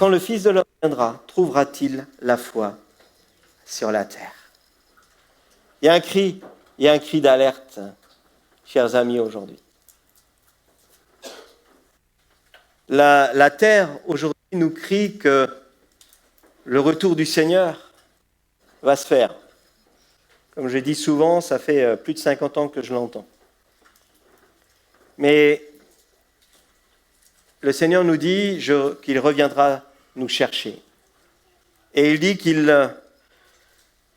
quand le Fils de l'homme viendra, trouvera-t-il la foi sur la terre? Il y a un cri d'alerte, chers amis, aujourd'hui. La terre, aujourd'hui, nous crie que le retour du Seigneur va se faire. Comme je dis souvent, ça fait plus de 50 ans que je l'entends. Mais le Seigneur nous dit qu'il reviendra nous chercher. Et il dit qu'il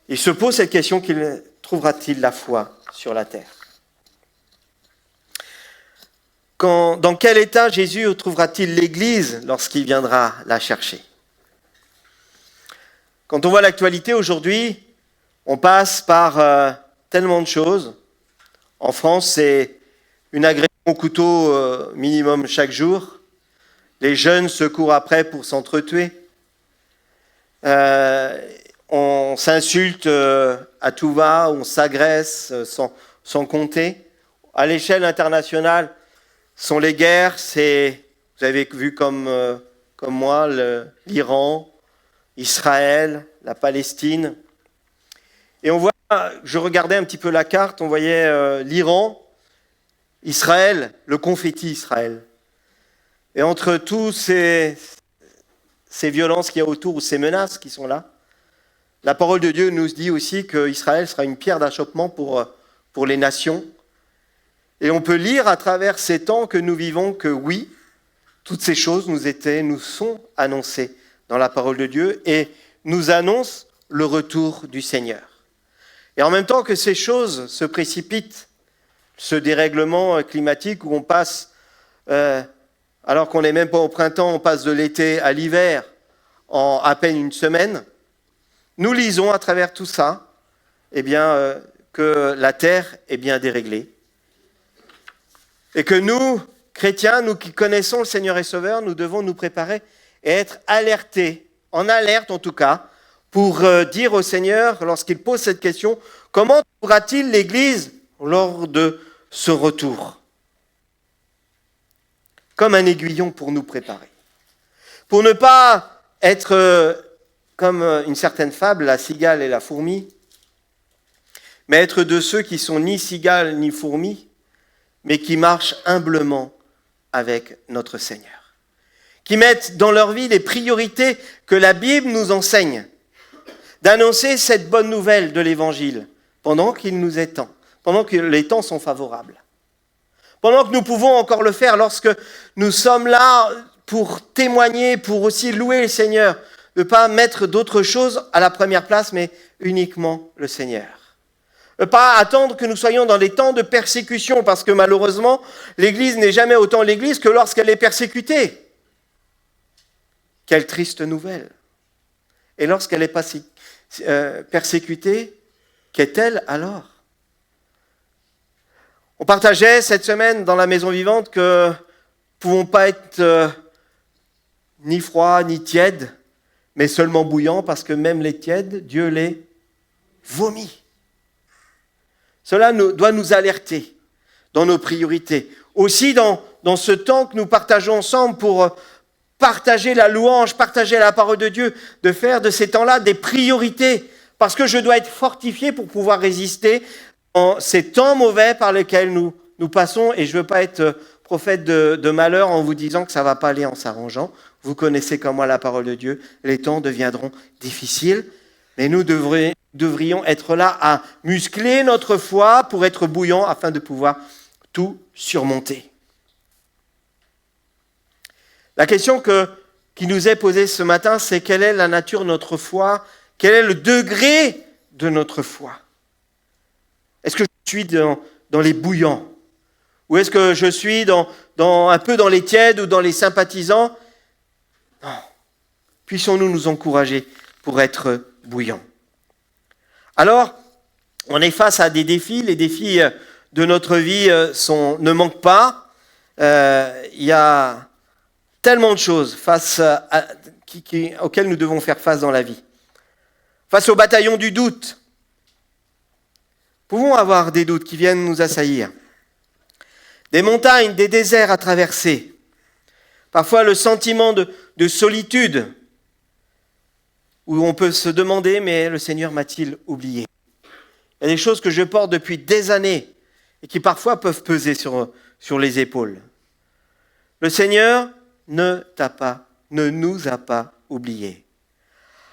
se pose cette question, qu'il trouvera-t-il la foi sur la terre? Dans quel état Jésus trouvera-t-il l'Église lorsqu'il viendra la chercher? Quand on voit l'actualité aujourd'hui, on passe par tellement de choses. En France, c'est une agression au couteau minimum chaque jour. Les jeunes se courent après pour s'entretuer. On s'insulte à tout va, on s'agresse sans compter. À l'échelle internationale, sont les guerres, vous avez vu comme moi, l'Iran, Israël, la Palestine. Et on voit, je regardais un petit peu la carte, on voyait l'Iran, Israël, le confetti Israël. Et entre tous ces violences qu'il y a autour, ou ces menaces qui sont là, la parole de Dieu nous dit aussi qu'Israël sera une pierre d'achoppement pour les nations. Et on peut lire à travers ces temps que nous vivons que oui, toutes ces choses nous sont annoncées dans la parole de Dieu et nous annoncent le retour du Seigneur. Et en même temps que ces choses se précipitent, ce dérèglement climatique où on passe, alors qu'on n'est même pas au printemps, on passe de l'été à l'hiver en à peine une semaine, nous lisons à travers tout ça que la terre est bien déréglée. Et que nous, chrétiens, nous qui connaissons le Seigneur et Sauveur, nous devons nous préparer et être alertés, en alerte en tout cas, pour dire au Seigneur, lorsqu'il pose cette question, comment trouvera-t-il l'Église lors de ce retour? Comme un aiguillon pour nous préparer. Pour ne pas être comme une certaine fable, la cigale et la fourmi, mais être de ceux qui sont ni cigales ni fourmis, mais qui marchent humblement avec notre Seigneur, qui mettent dans leur vie les priorités que la Bible nous enseigne, d'annoncer cette bonne nouvelle de l'Évangile pendant qu'il nous est temps, pendant que les temps sont favorables, pendant que nous pouvons encore le faire lorsque nous sommes là pour témoigner, pour aussi louer le Seigneur, de ne pas mettre d'autres choses à la première place, mais uniquement le Seigneur. Ne pas attendre que nous soyons dans des temps de persécution, parce que malheureusement, l'Église n'est jamais autant l'Église que lorsqu'elle est persécutée. Quelle triste nouvelle! Et lorsqu'elle est persécutée, qu'est-elle alors? On partageait cette semaine dans la Maison Vivante que nous ne pouvons pas être ni froids ni tièdes, mais seulement bouillants, parce que même les tièdes, Dieu les vomit. Cela doit nous alerter dans nos priorités. Aussi dans ce temps que nous partageons ensemble pour partager la louange, partager la parole de Dieu, de faire de ces temps-là des priorités. Parce que je dois être fortifié pour pouvoir résister en ces temps mauvais par lesquels nous passons. Et je ne veux pas être prophète de malheur en vous disant que ça ne va pas aller en s'arrangeant. Vous connaissez comme moi la parole de Dieu. Les temps deviendront difficiles. Mais nous devrions être là à muscler notre foi pour être bouillants afin de pouvoir tout surmonter. La question qui nous est posée ce matin, c'est quelle est la nature de notre foi? Quel est le degré de notre foi? Est-ce que je suis dans les bouillants? Ou est-ce que je suis un peu dans les tièdes ou dans les sympathisants? Non. Puissons-nous nous encourager pour être bouillants. Alors, on est face à des défis. Les défis de notre vie ne manquent pas. Il y a tellement de choses auxquelles nous devons faire face dans la vie. Face au bataillon du doute, pouvons avoir des doutes qui viennent nous assaillir. Des montagnes, des déserts à traverser. Parfois le sentiment de de solitude, où on peut se demander, mais le Seigneur m'a-t-il oublié? Il y a des choses que je porte depuis des années et qui parfois peuvent peser sur les épaules. Le Seigneur ne nous a pas oubliés.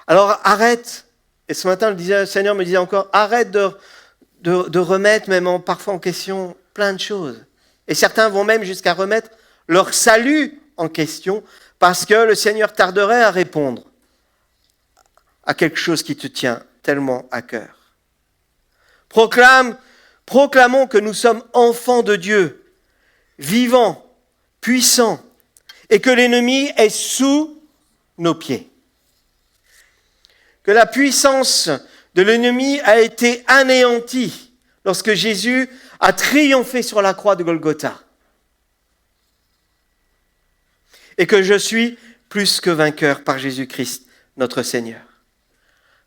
Alors arrête, et ce matin le Seigneur me disait encore, arrête de remettre même parfois en question plein de choses. Et certains vont même jusqu'à remettre leur salut en question parce que le Seigneur tarderait à répondre à quelque chose qui te tient tellement à cœur. Proclamons que nous sommes enfants de Dieu, vivants, puissants, et que l'ennemi est sous nos pieds. Que la puissance de l'ennemi a été anéantie lorsque Jésus a triomphé sur la croix de Golgotha. Et que je suis plus que vainqueur par Jésus-Christ, notre Seigneur.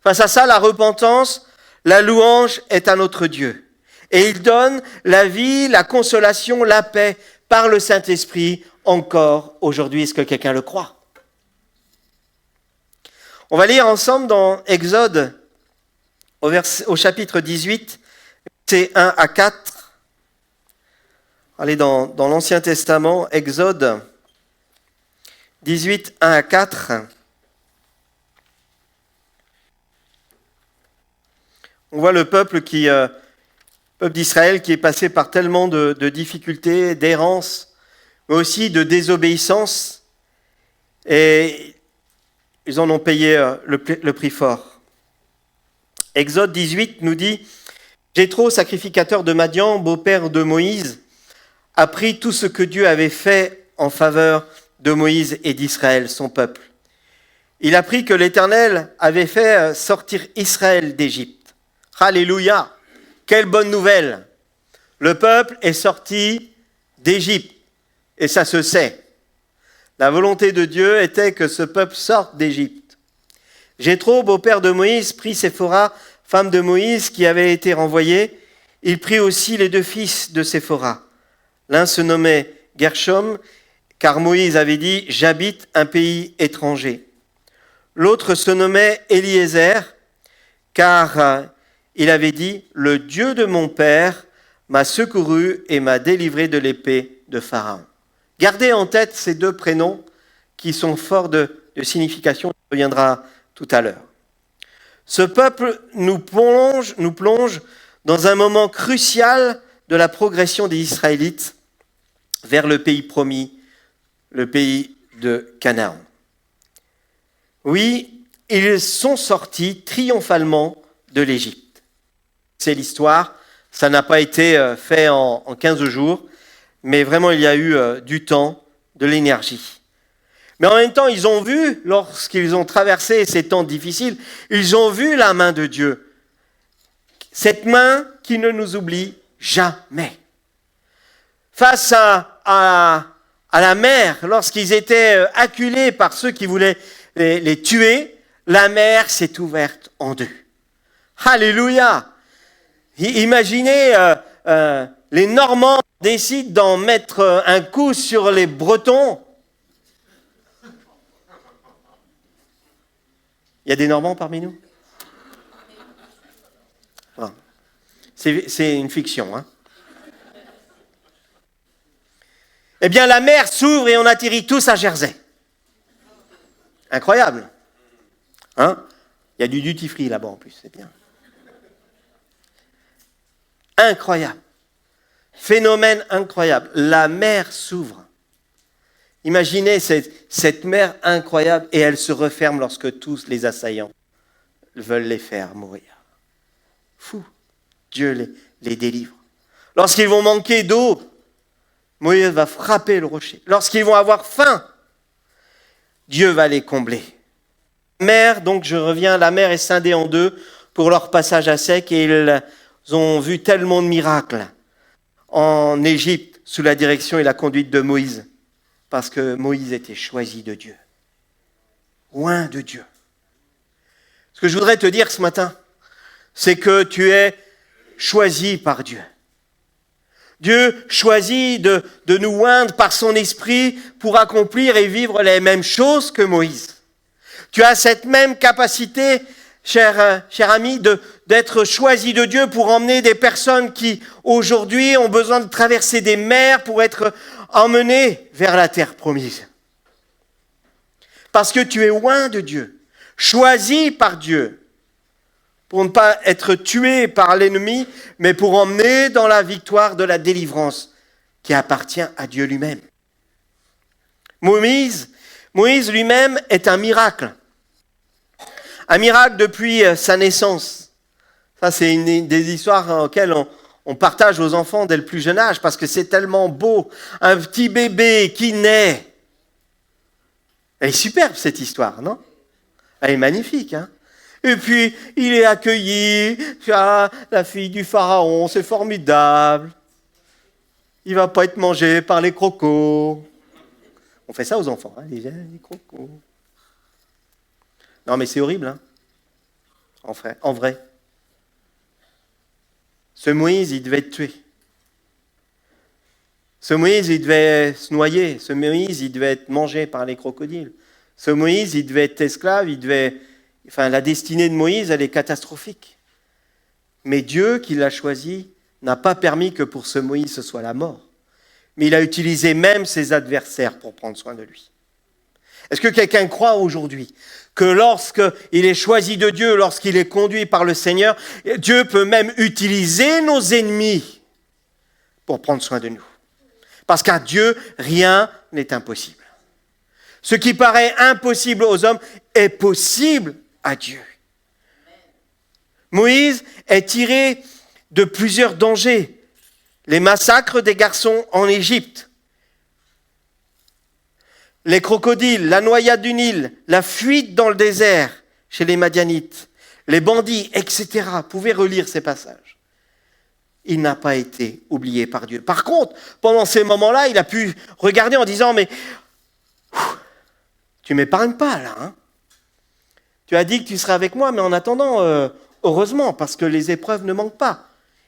Face à ça, la repentance, la louange est à notre Dieu. Et il donne la vie, la consolation, la paix par le Saint-Esprit encore aujourd'hui. Est-ce que quelqu'un le croit? On va lire ensemble dans Exode, au chapitre 18, versets 1 à 4. Allez, dans l'Ancien Testament, Exode 18, 1 à 4. On voit le peuple d'Israël qui est passé par tellement de difficultés, d'errance, mais aussi de désobéissance. Et ils en ont payé le prix fort. Exode 18 nous dit « Jéthro, sacrificateur de Madian, beau-père de Moïse, a pris tout ce que Dieu avait fait en faveur de Moïse et d'Israël, son peuple. Il apprit que l'Éternel avait fait sortir Israël d'Égypte. Alléluia! Quelle bonne nouvelle! Le peuple est sorti d'Égypte, et ça se sait. La volonté de Dieu était que ce peuple sorte d'Égypte. Jéthro, beau-père de Moïse, prit Séphora, femme de Moïse, qui avait été renvoyée. Il prit aussi les 2 fils de Séphora. L'un se nommait Gershom, car Moïse avait dit « J'habite un pays étranger ». L'autre se nommait Eliezer, car il avait dit « Le Dieu de mon père m'a secouru et m'a délivré de l'épée de Pharaon ». Gardez en tête ces 2 prénoms qui sont forts de signification, on reviendra tout à l'heure. Ce peuple nous plonge dans un moment crucial de la progression des Israélites vers le pays promis, le pays de Canaan. Oui, ils sont sortis triomphalement de l'Égypte. C'est l'histoire, ça n'a pas été fait en 15 jours, mais vraiment il y a eu du temps, de l'énergie. Mais en même temps, ils ont vu, lorsqu'ils ont traversé ces temps difficiles, ils ont vu la main de Dieu. Cette main qui ne nous oublie jamais. Face à la mer, lorsqu'ils étaient acculés par ceux qui voulaient les tuer, la mer s'est ouverte en 2. Alléluia! Imaginez, les Normands décident d'en mettre un coup sur les Bretons. Il y a des Normands parmi nous? Enfin, c'est une fiction, hein? Eh bien, la mer s'ouvre et on atterrit tous à Jersey. Incroyable. Hein? Il y a du duty free là-bas en plus, c'est bien. Incroyable. Phénomène incroyable. La mer s'ouvre. Imaginez cette mer incroyable et elle se referme lorsque tous les assaillants veulent les faire mourir. Fou. Dieu les délivre. Lorsqu'ils vont manquer d'eau, Moïse va frapper le rocher. Lorsqu'ils vont avoir faim, Dieu va les combler. La mer, donc je reviens, la mer est scindée en 2 pour leur passage à sec et ils ont vu tellement de miracles en Égypte sous la direction et la conduite de Moïse parce que Moïse était choisi de Dieu, loin de Dieu. Ce que je voudrais te dire ce matin, c'est que tu es choisi par Dieu. Dieu choisit de nous oindre par son esprit pour accomplir et vivre les mêmes choses que Moïse. Tu as cette même capacité, cher ami, d'être choisi de Dieu pour emmener des personnes qui, aujourd'hui, ont besoin de traverser des mers pour être emmenées vers la terre promise. Parce que tu es oint de Dieu, choisi par Dieu, pour ne pas être tué par l'ennemi, mais pour emmener dans la victoire de la délivrance qui appartient à Dieu lui-même. Moïse lui-même est un miracle. Un miracle depuis sa naissance. Ça, c'est une des histoires auxquelles on partage aux enfants dès le plus jeune âge, parce que c'est tellement beau. Un petit bébé qui naît. Elle est superbe, cette histoire, non? Elle est magnifique, hein? Et puis, il est accueilli, la fille du pharaon, c'est formidable. Il va pas être mangé par les crocos. On fait ça aux enfants, hein, les crocos. Non, mais c'est horrible, hein, en vrai. Ce Moïse, il devait être tué. Ce Moïse, il devait se noyer. Ce Moïse, il devait être mangé par les crocodiles. Ce Moïse, il devait être esclave, la destinée de Moïse, elle est catastrophique. Mais Dieu, qui l'a choisi, n'a pas permis que pour ce Moïse, ce soit la mort. Mais il a utilisé même ses adversaires pour prendre soin de lui. Est-ce que quelqu'un croit aujourd'hui que lorsqu'il est choisi de Dieu, lorsqu'il est conduit par le Seigneur, Dieu peut même utiliser nos ennemis pour prendre soin de nous? Parce qu'à Dieu, rien n'est impossible. Ce qui paraît impossible aux hommes est possible à Dieu. Moïse est tiré de plusieurs dangers. Les massacres des garçons en Égypte, les crocodiles, la noyade du Nil, la fuite dans le désert chez les Madianites, les bandits, etc. Vous pouvez relire ces passages. Il n'a pas été oublié par Dieu. Par contre, pendant ces moments-là, il a pu regarder en disant, mais tu m'épargnes pas là, hein? Tu as dit que tu serais avec moi, mais en attendant, heureusement, parce que les épreuves ne manquent pas.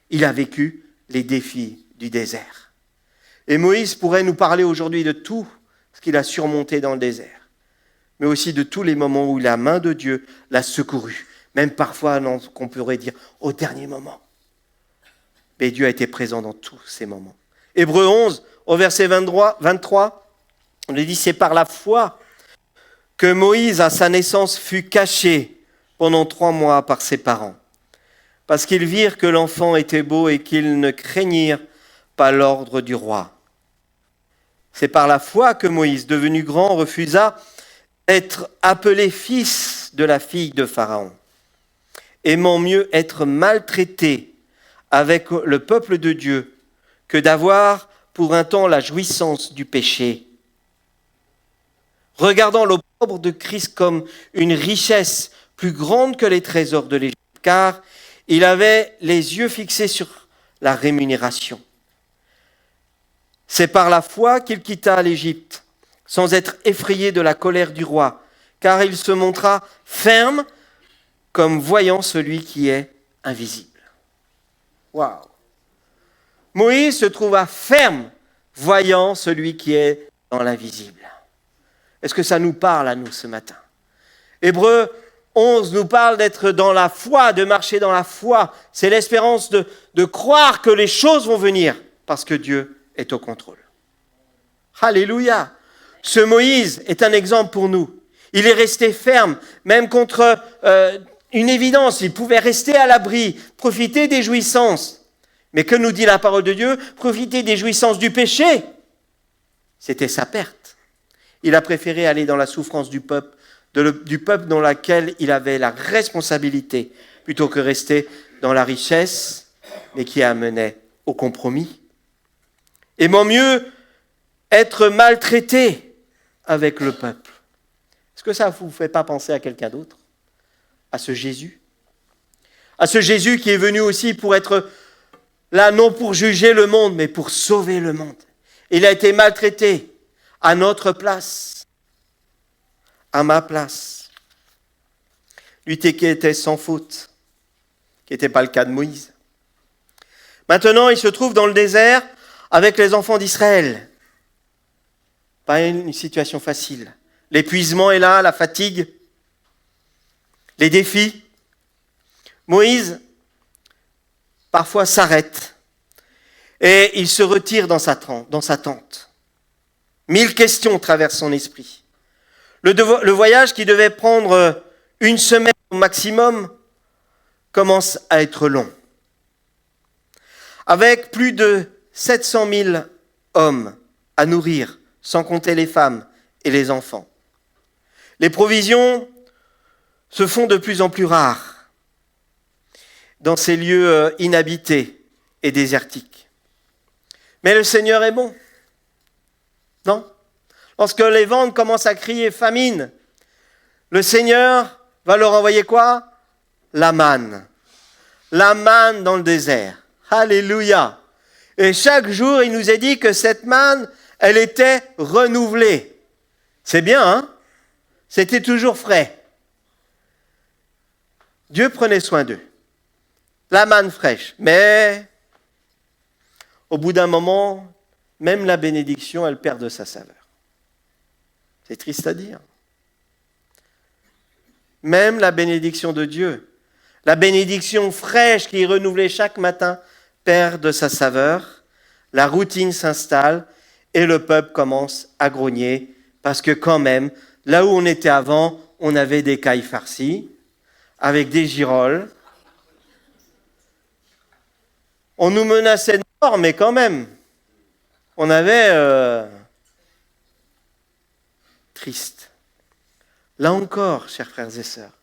Il a vécu les défis du désert. Et Moïse pourrait nous parler aujourd'hui de tout ce qu'il a surmonté dans le désert, mais aussi de tous les moments où la main de Dieu l'a secouru, même parfois, qu'on pourrait dire, au dernier moment. Mais Dieu a été présent dans tous ces moments. Hébreux 11, au verset 23, on nous dit, c'est par la foi que Moïse, à sa naissance, fut caché pendant 3 mois par ses parents, parce qu'ils virent que l'enfant était beau et qu'ils ne craignirent pas l'ordre du roi. C'est par la foi que Moïse, devenu grand, refusa d'être appelé fils de la fille de Pharaon, aimant mieux être maltraité avec le peuple de Dieu que d'avoir pour un temps la jouissance du péché. Regardant l'opprobre de Christ comme une richesse plus grande que les trésors de l'Égypte, car il avait les yeux fixés sur la rémunération. C'est par la foi qu'il quitta l'Égypte, sans être effrayé de la colère du roi, car il se montra ferme comme voyant celui qui est invisible. Waouh! Moïse se trouva ferme, voyant celui qui est dans l'invisible. Est-ce que ça nous parle à nous ce matin? Hébreux 11 nous parle d'être dans la foi, de marcher dans la foi. C'est l'espérance de croire que les choses vont venir, parce que Dieu est au contrôle. Alléluia! Ce Moïse est un exemple pour nous. Il est resté ferme, même contre une évidence. Il pouvait rester à l'abri, profiter des jouissances. Mais que nous dit la parole de Dieu? Profiter des jouissances du péché, c'était sa perte. Il a préféré aller dans la souffrance du peuple dans laquelle il avait la responsabilité, plutôt que rester dans la richesse, mais qui amenait au compromis. Aimant mieux être maltraité avec le peuple. Est-ce que ça ne vous fait pas penser à quelqu'un d'autre? À ce Jésus? À ce Jésus qui est venu aussi pour être là, non pour juger le monde, mais pour sauver le monde. Il a été maltraité à notre place, à ma place. Lui qui était sans faute, qui n'était pas le cas de Moïse. Maintenant, il se trouve dans le désert avec les enfants d'Israël. Pas une situation facile. L'épuisement est là, la fatigue, les défis. Moïse, parfois, s'arrête et il se retire dans sa tente. 1000 questions traversent son esprit. Le voyage qui devait prendre une semaine au maximum commence à être long. Avec plus de 700 000 hommes à nourrir, sans compter les femmes et les enfants. Les provisions se font de plus en plus rares dans ces lieux inhabités et désertiques. Mais le Seigneur est bon, non ? Lorsque les vents commencent à crier famine, le Seigneur va leur envoyer quoi ? La manne. La manne dans le désert. Alléluia. Et chaque jour, il nous est dit que cette manne, elle était renouvelée. C'est bien, hein ? C'était toujours frais. Dieu prenait soin d'eux. La manne fraîche. Mais au bout d'un moment, même la bénédiction, elle perd de sa saveur. C'est triste à dire. Même la bénédiction de Dieu, la bénédiction fraîche qui est renouvelée chaque matin, perd de sa saveur. La routine s'installe et le peuple commence à grogner parce que quand même, là où on était avant, on avait des cailles farcies avec des girolles. On nous menaçait de mort, mais quand même, on avait... Triste. Là encore, chers frères et sœurs,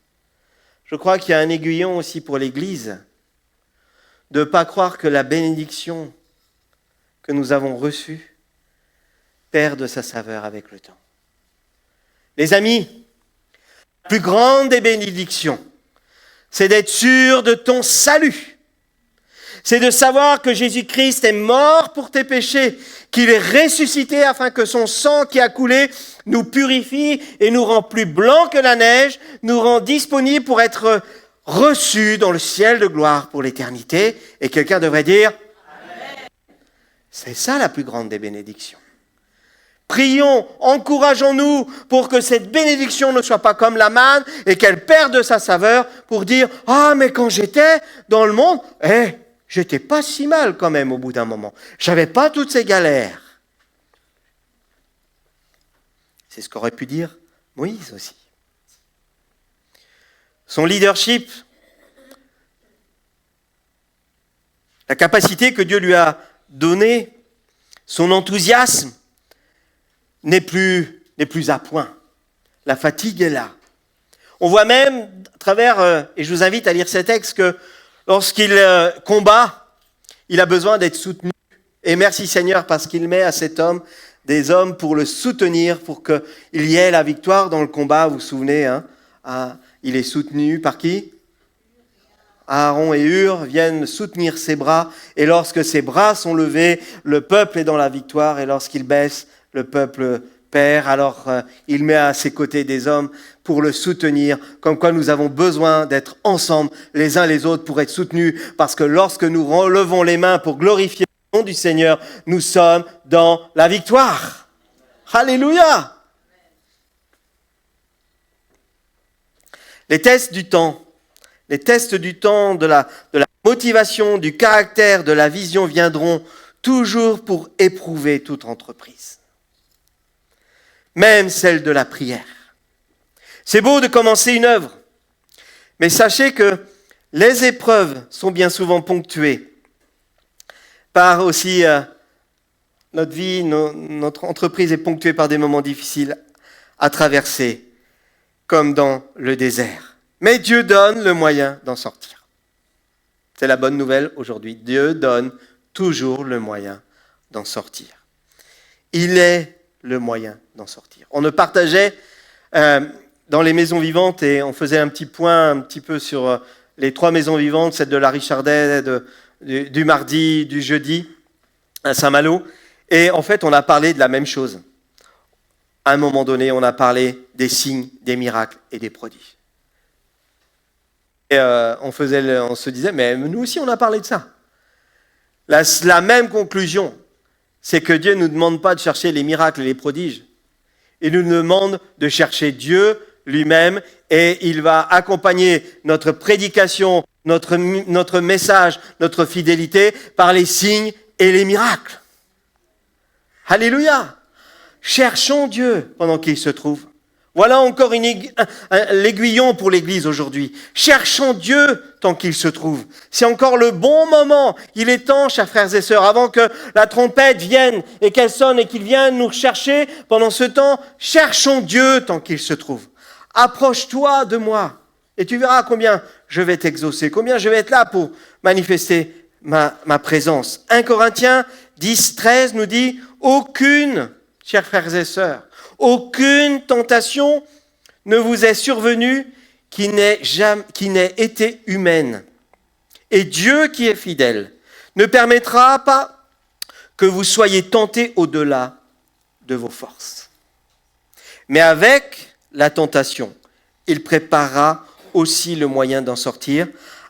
je crois qu'il y a un aiguillon aussi pour l'Église, de ne pas croire que la bénédiction que nous avons reçue perd de sa saveur avec le temps. Les amis, la plus grande des bénédictions, c'est d'être sûr de ton salut. C'est de savoir que Jésus-Christ est mort pour tes péchés, qu'il est ressuscité afin que son sang qui a coulé nous purifie et nous rend plus blancs que la neige, nous rend disponibles pour être reçus dans le ciel de gloire pour l'éternité. Et quelqu'un devrait dire Amen. C'est ça la plus grande des bénédictions. Prions, encourageons-nous pour que cette bénédiction ne soit pas comme la manne et qu'elle perde de sa saveur pour dire « Ah, mais quand j'étais dans le monde, j'étais pas si mal quand même au bout d'un moment. J'avais pas toutes ces galères. » C'est ce qu'aurait pu dire Moïse aussi. Son leadership, la capacité que Dieu lui a donnée, son enthousiasme n'est plus à point. La fatigue est là. On voit même à travers, et je vous invite à lire ces textes, que lorsqu'il combat, il a besoin d'être soutenu. Et merci Seigneur parce qu'il met à cet homme des hommes pour le soutenir, pour qu'il y ait la victoire dans le combat. Vous vous souvenez, il est soutenu par qui ? Aaron et Hur viennent soutenir ses bras. Et lorsque ses bras sont levés, le peuple est dans la victoire. Et lorsqu'il baisse, le peuple perd. Alors il met à ses côtés des hommes pour le soutenir, comme quoi nous avons besoin d'être ensemble les uns les autres pour être soutenus, parce que lorsque nous relevons les mains pour glorifier le nom du Seigneur, nous sommes dans la victoire. Alléluia! Les tests du temps, de la motivation, du caractère, de la vision viendront toujours pour éprouver toute entreprise, même celle de la prière. C'est beau de commencer une œuvre, mais sachez que les épreuves sont bien souvent ponctuées par aussi notre vie, notre entreprise est ponctuée par des moments difficiles à traverser, comme dans le désert. Mais Dieu donne le moyen d'en sortir. C'est la bonne nouvelle aujourd'hui. Dieu donne toujours le moyen d'en sortir. Il est le moyen d'en sortir. On ne partageait dans les maisons vivantes, et on faisait un petit point un petit peu sur les 3 maisons vivantes, celle de la Richardet, du mardi, du jeudi, à Saint-Malo. Et en fait, on a parlé de la même chose. À un moment donné, on a parlé des signes, des miracles et des prodiges. Et on se disait, mais nous aussi, on a parlé de ça. La même conclusion. c'est que Dieu ne nous demande pas de chercher les miracles et les prodiges. Il nous demande de chercher Dieu lui-même et il va accompagner notre prédication, notre message, notre fidélité par les signes et les miracles. Alléluia! Cherchons Dieu pendant qu'il se trouve. Voilà encore l'aiguillon pour l'Église aujourd'hui. Cherchons Dieu tant qu'il se trouve. C'est encore le bon moment. Il est temps, chers frères et sœurs, avant que la trompette vienne et qu'elle sonne et qu'il vienne nous chercher. Pendant ce temps, cherchons Dieu tant qu'il se trouve. Approche-toi de moi et tu verras combien je vais t'exaucer, combien je vais être là pour manifester ma présence. 1 Corinthiens 10, 13 nous dit « Aucune, chers frères et sœurs, aucune tentation ne vous est survenue qui n'ait été humaine. Et Dieu qui est fidèle ne permettra pas que vous soyez tentés au-delà de vos forces. Mais avec la tentation, il préparera aussi le moyen d'en sortir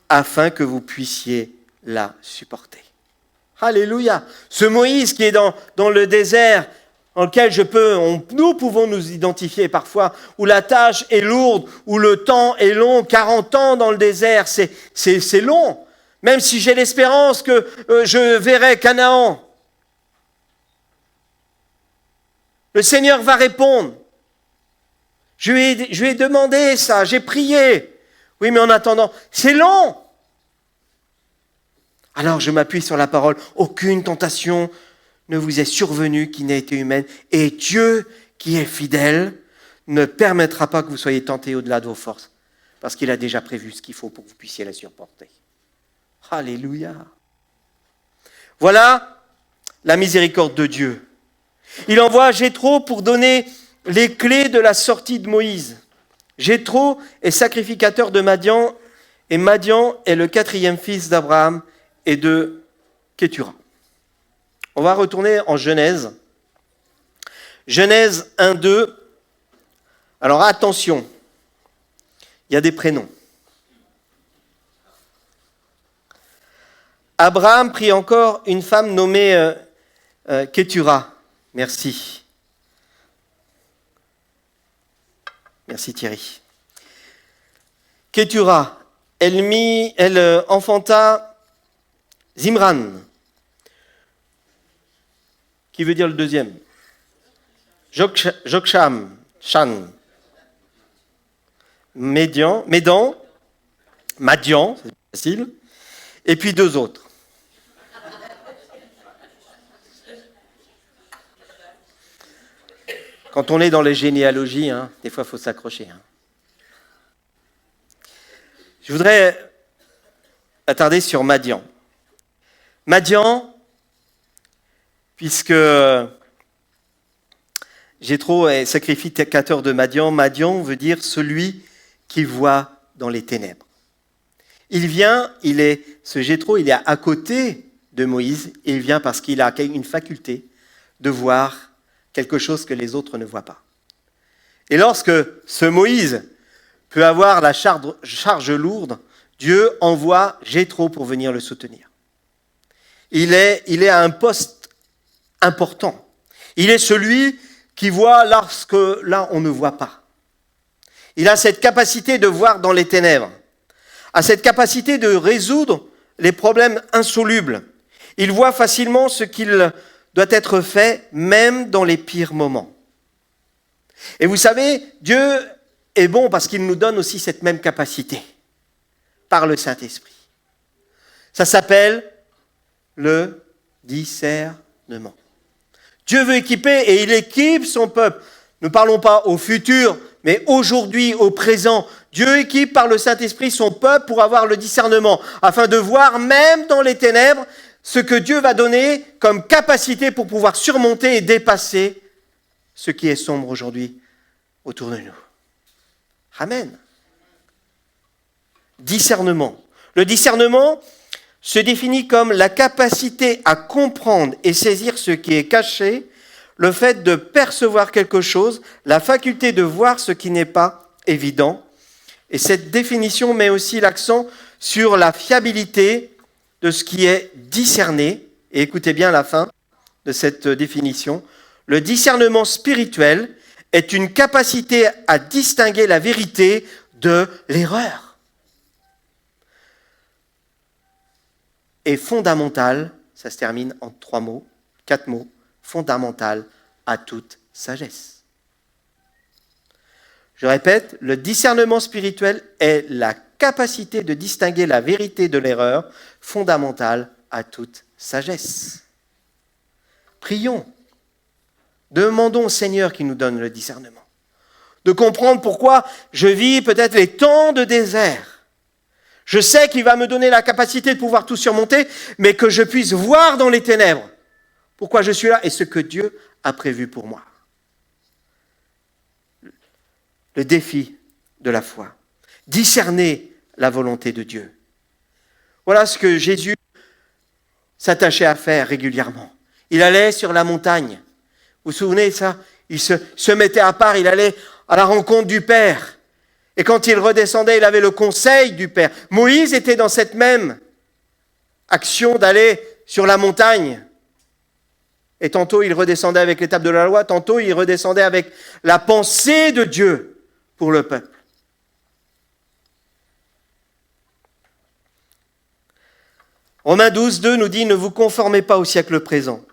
afin que vous puissiez la supporter. » Alléluia. Ce Moïse qui est dans le désert, dans lequel nous pouvons nous identifier parfois, où la tâche est lourde, où le temps est long, 40 ans dans le désert, c'est long. Même si j'ai l'espérance que je verrai Canaan, le Seigneur va répondre. Je lui ai demandé ça, j'ai prié. Oui, mais en attendant, c'est long. Alors je m'appuie sur la parole. Aucune tentation ne vous est survenue qui n'ait été humaine. Et Dieu, qui est fidèle, ne permettra pas que vous soyez tentés au-delà de vos forces. Parce qu'il a déjà prévu ce qu'il faut pour que vous puissiez la supporter. Alléluia. Voilà la miséricorde de Dieu. Il envoie Jéthro pour donner les clés de la sortie de Moïse. Jéthro est sacrificateur de Madian, et Madian est le 4e fils d'Abraham et de Kétura. On va retourner en Genèse. Genèse 1, 2. Alors attention, il y a des prénoms. Abraham prit encore une femme nommée Kétura. Merci. Merci Thierry. Kétura, elle enfanta Zimran, qui veut dire le deuxième. Joksham, Shan, Madian, c'est facile, et puis 2 autres. Quand on est dans les généalogies, des fois il faut s'accrocher. Je voudrais attarder sur Madian. Madian, puisque Jéthro est sacrificateur de Madian, Madian veut dire celui qui voit dans les ténèbres. Ce Jéthro, il est à côté de Moïse, et il vient parce qu'il a une faculté de voir quelque chose que les autres ne voient pas. Et lorsque ce Moïse peut avoir la charge lourde, Dieu envoie Jéthro pour venir le soutenir. Il est à un poste important. Il est celui qui voit lorsque là on ne voit pas. Il a cette capacité de voir dans les ténèbres, a cette capacité de résoudre les problèmes insolubles. Il voit facilement ce qu'il doit être fait, même dans les pires moments. Et vous savez, Dieu est bon parce qu'il nous donne aussi cette même capacité, par le Saint-Esprit. Ça s'appelle le discernement. Dieu veut équiper et il équipe son peuple. Ne parlons pas au futur, mais aujourd'hui, au présent. Dieu équipe par le Saint-Esprit son peuple pour avoir le discernement, afin de voir même dans les ténèbres ce que Dieu va donner comme capacité pour pouvoir surmonter et dépasser ce qui est sombre aujourd'hui autour de nous. Amen. Discernement. Le discernement se définit comme la capacité à comprendre et saisir ce qui est caché, le fait de percevoir quelque chose, la faculté de voir ce qui n'est pas évident. Et cette définition met aussi l'accent sur la fiabilité de ce qui est discerné, et écoutez bien la fin, de cette définition. Le discernement spirituel est une capacité à distinguer la vérité de l'erreur. Et fondamental, ça se termine en 4 mots, fondamental à toute sagesse. Je répète, le discernement spirituel est la capacité de distinguer la vérité de l'erreur, fondamentale à toute sagesse. Prions. Demandons au Seigneur qui nous donne le discernement. De comprendre pourquoi je vis peut-être les temps de désert. Je sais qu'il va me donner la capacité de pouvoir tout surmonter, mais que je puisse voir dans les ténèbres pourquoi je suis là et ce que Dieu a prévu pour moi. Le défi de la foi. Discerner la volonté de Dieu. Voilà ce que Jésus s'attachait à faire régulièrement. Il allait sur la montagne. Vous vous souvenez de ça? Il se mettait à part, il allait à la rencontre du Père. Et quand il redescendait, il avait le conseil du Père. Moïse était dans cette même action d'aller sur la montagne. Et tantôt, il redescendait avec l'étape de la loi, tantôt, il redescendait avec la pensée de Dieu pour le peuple. Romains 12, 2 nous dit « Ne vous conformez pas au siècle présent,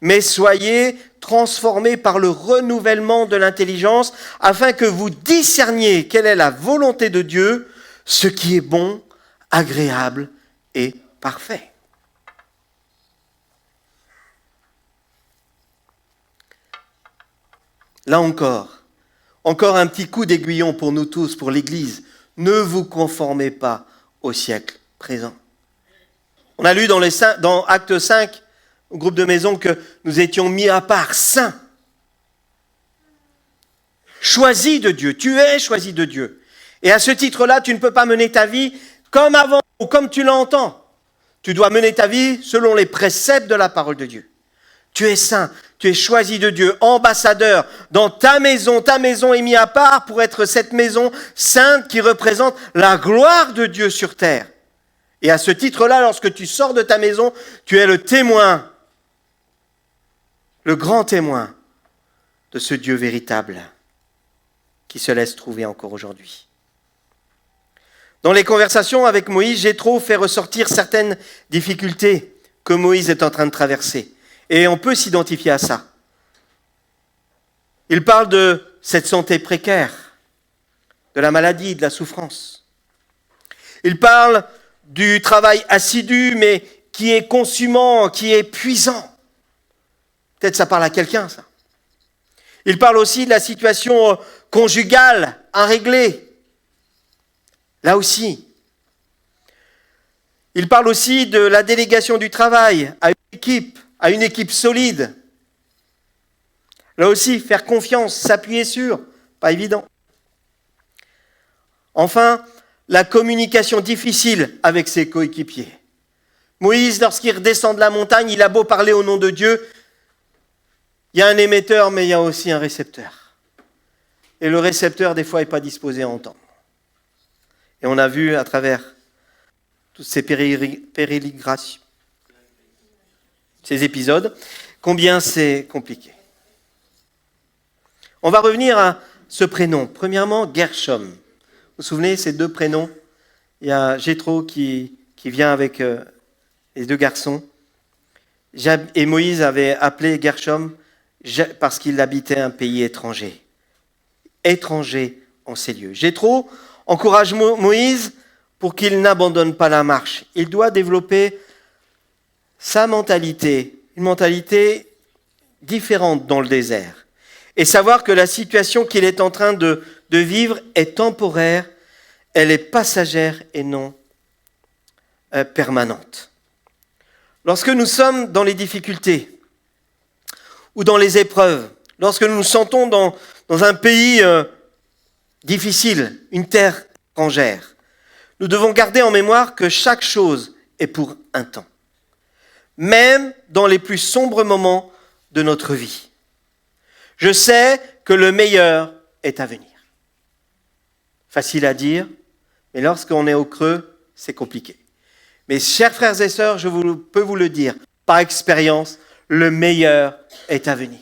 mais soyez transformés par le renouvellement de l'intelligence, afin que vous discerniez quelle est la volonté de Dieu, ce qui est bon, agréable et parfait. » Là encore un petit coup d'aiguillon pour nous tous, pour l'Église. Ne vous conformez pas au siècle présent. On a lu dans Acte 5, au groupe de maison, que nous étions mis à part, saints. Choisis de Dieu, tu es choisi de Dieu. Et à ce titre-là, tu ne peux pas mener ta vie comme avant ou comme tu l'entends. Tu dois mener ta vie selon les préceptes de la parole de Dieu. Tu es saint, tu es choisi de Dieu, ambassadeur dans ta maison. Ta maison est mise à part pour être cette maison sainte qui représente la gloire de Dieu sur terre. Et à ce titre-là, lorsque tu sors de ta maison, tu es le témoin, le grand témoin de ce Dieu véritable qui se laisse trouver encore aujourd'hui. Dans les conversations avec Moïse, Jéthro fait ressortir certaines difficultés que Moïse est en train de traverser. Et on peut s'identifier à ça. Il parle de cette santé précaire, de la maladie, de la souffrance. Il parle du travail assidu, mais qui est consumant, qui est épuisant. Peut-être ça parle à quelqu'un, ça. Il parle aussi de la situation conjugale, inréglée. Là aussi. Il parle aussi de la délégation du travail à une équipe solide. Là aussi, faire confiance, s'appuyer sur, pas évident. Enfin, la communication difficile avec ses coéquipiers. Moïse, lorsqu'il redescend de la montagne, il a beau parler au nom de Dieu, il y a un émetteur, mais il y a aussi un récepteur. Et le récepteur, des fois, n'est pas disposé à entendre. Et on a vu à travers toutes ces pérégrinations, ces épisodes, combien c'est compliqué. On va revenir à ce prénom. Premièrement, Gershom. Vous vous souvenez, ces deux prénoms? Il y a Jéthro qui vient avec les deux garçons. Et Moïse avait appelé Gershom parce qu'il habitait un pays étranger. Étranger en ces lieux. Jéthro encourage Moïse pour qu'il n'abandonne pas la marche. Il doit développer sa mentalité, une mentalité différente dans le désert. Et savoir que la situation qu'il est en train de vivre est temporaire, elle est passagère et non permanente. Lorsque nous sommes dans les difficultés ou dans les épreuves, lorsque nous nous sentons dans un pays difficile, une terre étrangère, nous devons garder en mémoire que chaque chose est pour un temps, même dans les plus sombres moments de notre vie. Je sais que le meilleur est à venir. Facile à dire, mais lorsqu'on est au creux, c'est compliqué. Mais chers frères et sœurs, je peux vous le dire, par expérience, le meilleur est à venir.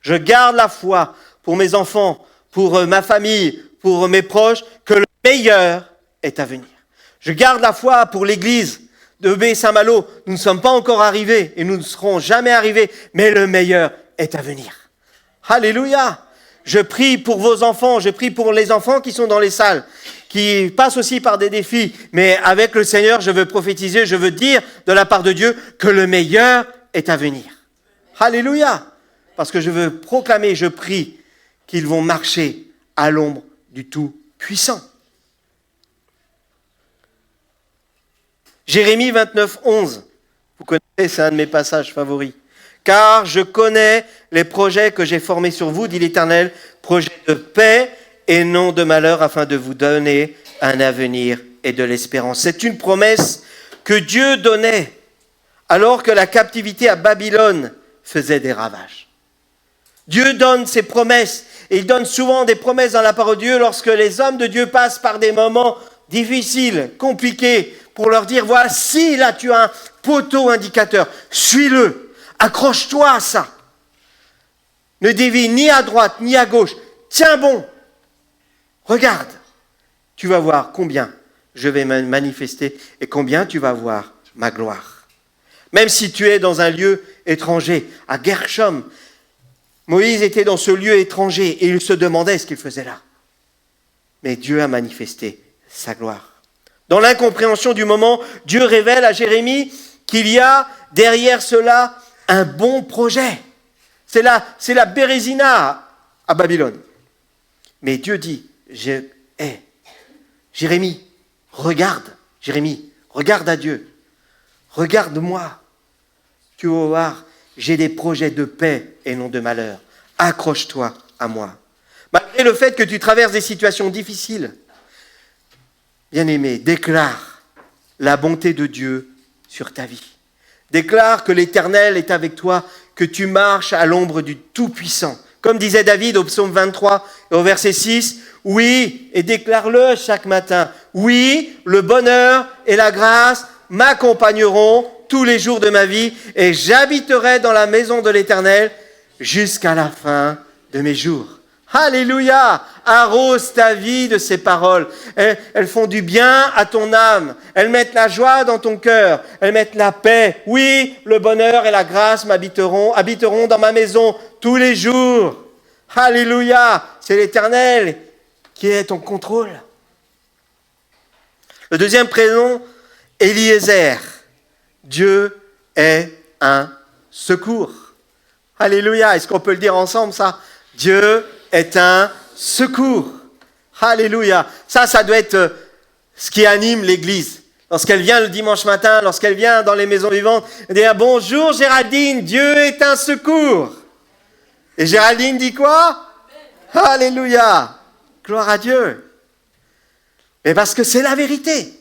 Je garde la foi pour mes enfants, pour ma famille, pour mes proches, que le meilleur est à venir. Je garde la foi pour l'église de Baie-Saint-Malo. Nous ne sommes pas encore arrivés et nous ne serons jamais arrivés, mais le meilleur est à venir. Alléluia! Je prie pour vos enfants, je prie pour les enfants qui sont dans les salles, qui passent aussi par des défis. Mais avec le Seigneur, je veux prophétiser, je veux dire de la part de Dieu que le meilleur est à venir. Alléluia! Parce que je veux proclamer, je prie qu'ils vont marcher à l'ombre du Tout-Puissant. Jérémie 29, 11. Vous connaissez, c'est un de mes passages favoris. Car je connais les projets que j'ai formés sur vous, dit l'Éternel, projets de paix et non de malheur, afin de vous donner un avenir et de l'espérance. C'est une promesse que Dieu donnait alors que la captivité à Babylone faisait des ravages. Dieu donne ses promesses, et il donne souvent des promesses dans la parole de Dieu lorsque les hommes de Dieu passent par des moments difficiles, compliqués, pour leur dire, voici, là tu as un poteau indicateur, suis-le, accroche-toi à ça. Ne dévie ni à droite ni à gauche, tiens bon, regarde, tu vas voir combien je vais me manifester et combien tu vas voir ma gloire. Même si tu es dans un lieu étranger, à Gershom, Moïse était dans ce lieu étranger et il se demandait ce qu'il faisait là. Mais Dieu a manifesté sa gloire. Dans l'incompréhension du moment, Dieu révèle à Jérémie qu'il y a derrière cela un bon projet. C'est la Bérésina à Babylone. Mais Dieu dit, Jérémie, regarde à Dieu, regarde-moi. Tu vas voir, j'ai des projets de paix et non de malheur. Accroche-toi à moi. Malgré le fait que tu traverses des situations difficiles, bien-aimé, déclare la bonté de Dieu sur ta vie. Déclare que l'Éternel est avec toi, que tu marches à l'ombre du Tout-Puissant. Comme disait David au psaume 23 et au verset 6, oui, et déclare-le chaque matin, oui, le bonheur et la grâce m'accompagneront tous les jours de ma vie et j'habiterai dans la maison de l'Éternel jusqu'à la fin de mes jours. Alléluia! Arrose ta vie de ces paroles. Elles font du bien à ton âme. Elles mettent la joie dans ton cœur. Elles mettent la paix. habiteront. Oui, le bonheur et la grâce habiteront dans ma maison tous les jours. Alléluia! C'est l'Éternel qui est en contrôle. Le deuxième prénom, Eliezer. Dieu est un secours. Alléluia! Est-ce qu'on peut le dire ensemble, ça? Dieu est un secours. Alléluia. Ça doit être ce qui anime l'Église. Lorsqu'elle vient le dimanche matin, lorsqu'elle vient dans les maisons vivantes, elle dit « Bonjour Géraldine, Dieu est un secours ». Et Géraldine dit quoi? Alléluia. Gloire à Dieu. Mais parce que c'est la vérité.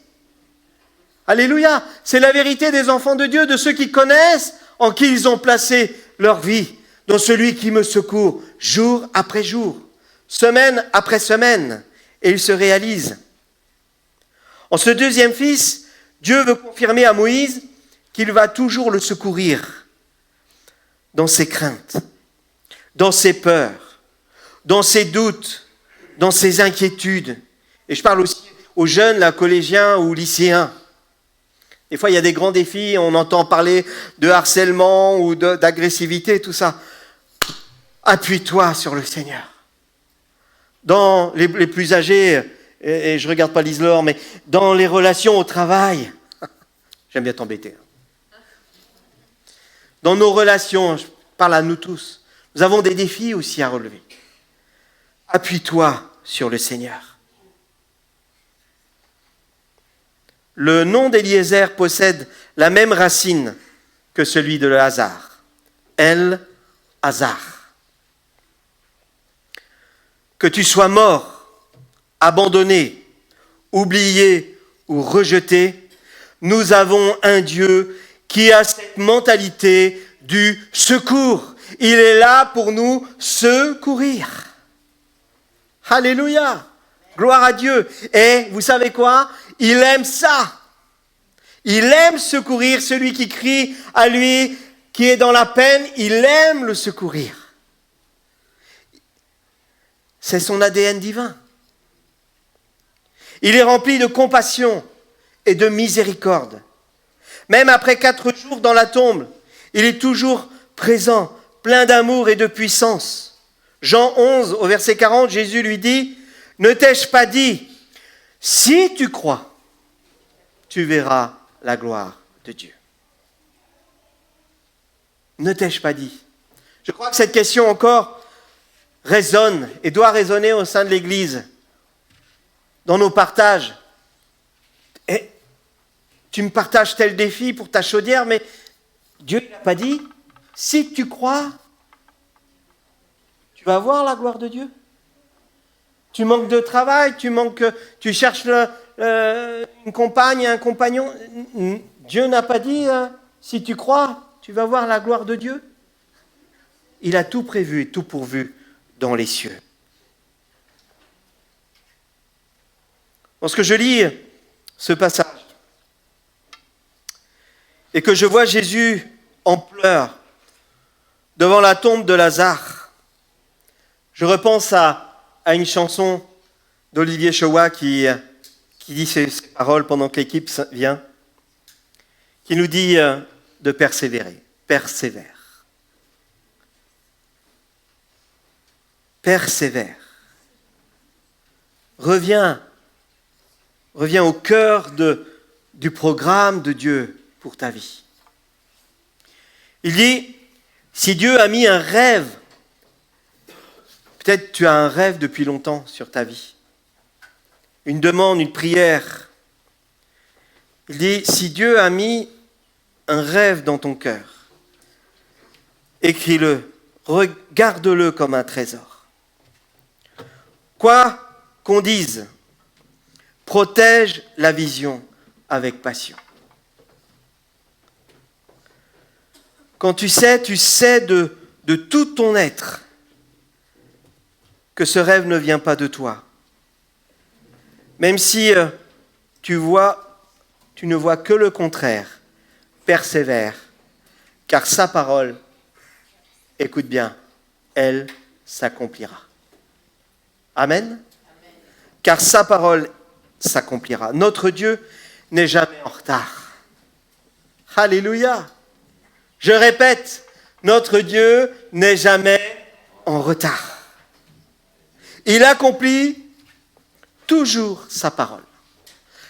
Alléluia. C'est la vérité des enfants de Dieu, de ceux qui connaissent en qui ils ont placé leur vie. Dans celui qui me secourt jour après jour, semaine après semaine, et il se réalise. En ce deuxième fils, Dieu veut confirmer à Moïse qu'il va toujours le secourir dans ses craintes, dans ses peurs, dans ses doutes, dans ses inquiétudes. Et je parle aussi aux jeunes, là, collégiens ou lycéens. Des fois, il y a des grands défis, on entend parler de harcèlement ou d'agressivité, tout ça. Appuie-toi sur le Seigneur. Dans les plus âgés, et je ne regarde pas Lise-Laure, mais dans les relations au travail, j'aime bien t'embêter. Dans nos relations, je parle à nous tous, nous avons des défis aussi à relever. Appuie-toi sur le Seigneur. Le nom d'Eliezer possède la même racine que celui de Hazar. El-Hazar. Que tu sois mort, abandonné, oublié ou rejeté, nous avons un Dieu qui a cette mentalité du secours. Il est là pour nous secourir. Alléluia! Gloire à Dieu. Et vous savez quoi? Il aime ça. Il aime secourir celui qui crie à lui qui est dans la peine, il aime le secourir. C'est son ADN divin. Il est rempli de compassion et de miséricorde. Même après 4 jours dans la tombe, il est toujours présent, plein d'amour et de puissance. Jean 11, au verset 40, Jésus lui dit, « Ne t'ai-je pas dit, si tu crois, tu verras la gloire de Dieu. » Ne t'ai-je pas dit? Je crois que cette question encore résonne et doit résonner au sein de l'Église, dans nos partages. Et tu me partages tel défi pour ta chaudière, mais Dieu n'a pas dit, si tu crois, tu vas voir la gloire de Dieu. Tu manques de travail, tu cherches une compagne, un compagnon. Dieu n'a pas dit, si tu crois, tu vas voir la gloire de Dieu. Il a tout prévu et tout pourvu dans les cieux. Lorsque je lis ce passage et que je vois Jésus en pleurs devant la tombe de Lazare, je repense à une chanson d'Olivier Choua qui dit ces paroles pendant que l'équipe vient, qui nous dit de persévérer. Persévère. Persévère. Reviens au cœur du programme de Dieu pour ta vie. Il dit, si Dieu a mis un rêve, peut-être tu as un rêve depuis longtemps sur ta vie, une demande, une prière. Il dit, si Dieu a mis un rêve dans ton cœur, écris-le, regarde-le comme un trésor. Quoi qu'on dise, protège la vision avec passion. Quand tu sais de tout ton être que ce rêve ne vient pas de toi. Même si tu ne vois que le contraire, persévère, car sa parole, écoute bien, elle s'accomplira. Amen. Car sa parole s'accomplira. Notre Dieu n'est jamais en retard. Alléluia. Je répète, notre Dieu n'est jamais en retard. Il accomplit toujours sa parole.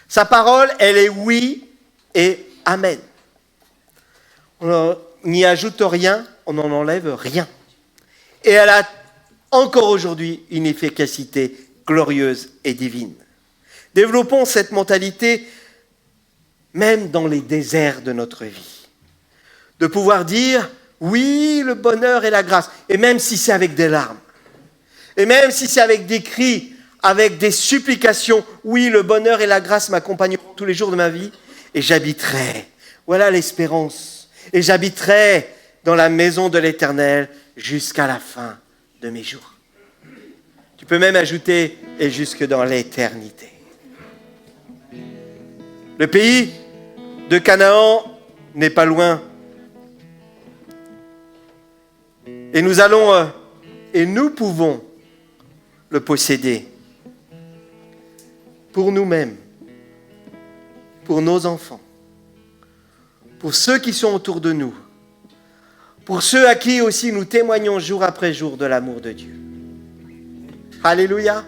Sa parole, elle est oui et amen. On n'y ajoute rien, on n'en enlève rien. Et elle a encore aujourd'hui une efficacité glorieuse et divine. Développons cette mentalité même dans les déserts de notre vie. De pouvoir dire, oui, le bonheur et la grâce, et même si c'est avec des larmes, et même si c'est avec des cris, avec des supplications, oui, le bonheur et la grâce m'accompagneront tous les jours de ma vie, et j'habiterai, voilà l'espérance, et j'habiterai dans la maison de l'Éternel jusqu'à la fin de mes jours. Tu peux même ajouter, et jusque dans l'éternité. Le pays de Canaan n'est pas loin. Et nous allons, et nous pouvons le posséder pour nous-mêmes, pour nos enfants, pour ceux qui sont autour de nous, pour ceux à qui aussi nous témoignons jour après jour de l'amour de Dieu. Alléluia.